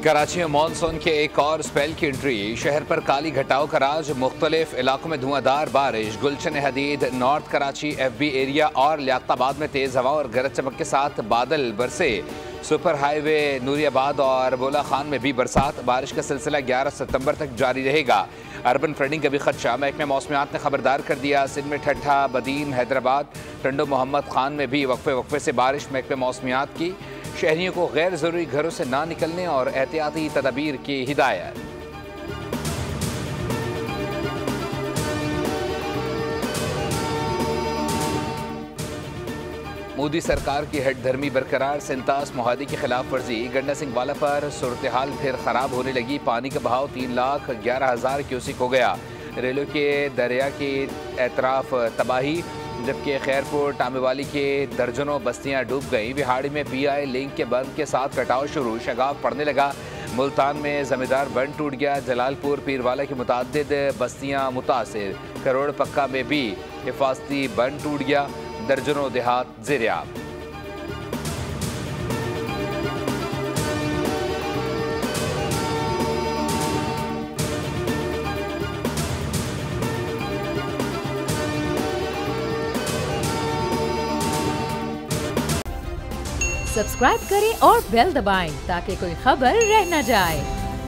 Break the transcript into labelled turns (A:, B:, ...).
A: कराची में मानसून के एक और स्पेल की एंट्री। शहर पर काली घटाओं का राज। मुख्तलिफ इलाकों में धुआंधार बारिश। गुलशन हदीद, नॉर्थ कराची, FB एरिया और लियाकताबाद में तेज हवा और गरज चमक के साथ बादल बरसे। सुपर हाईवे नूरियाबाद और बोला खान में भी बरसात। बारिश का सिलसिला 11 सितंबर तक जारी रहेगा। अर्बन फ्लडिंग का भी खदशा। महकमे मौसमियात ने खबरदार कर दिया। सिंध में ठट्ठा, बदीन, हैदराबाद, टंडो मोहम्मद खान में भी वक्फे वक्फे से बारिश। महकमे मौसमियात की शहरियों को गैर ज़रूरी घरों से ना निकलने और एहतियाती तदबीर की हिदायत। मोदी सरकार की हेटधर्मी बरकरार। सिंतास मुहादे की खिलाफ वर्जी। गंडा सिंह वाला पर सूरत हाल फिर खराब होने लगी। पानी का बहाव 3,11,000 क्यूसिक हो गया। रेलों के दरिया के एतराफ तबाही, जबकि खैरपुर टामेवाली के दर्जनों बस्तियां डूब गईं। बिहाड़ी में PI लिंक के बंद के साथ कटाव शुरू। शगाफ पड़ने लगा। मुल्तान में जमींदार बंद टूट गया। जलालपुर पीरवाला की मुतादिद बस्तियां मुतासिर। करोड़ पक्का में भी हिफाजती बंद टूट गया। दर्जनों देहात ज़ेर-ए-आब।
B: सब्सक्राइब करें और बेल दबाएं ताकि कोई खबर रह न जाए।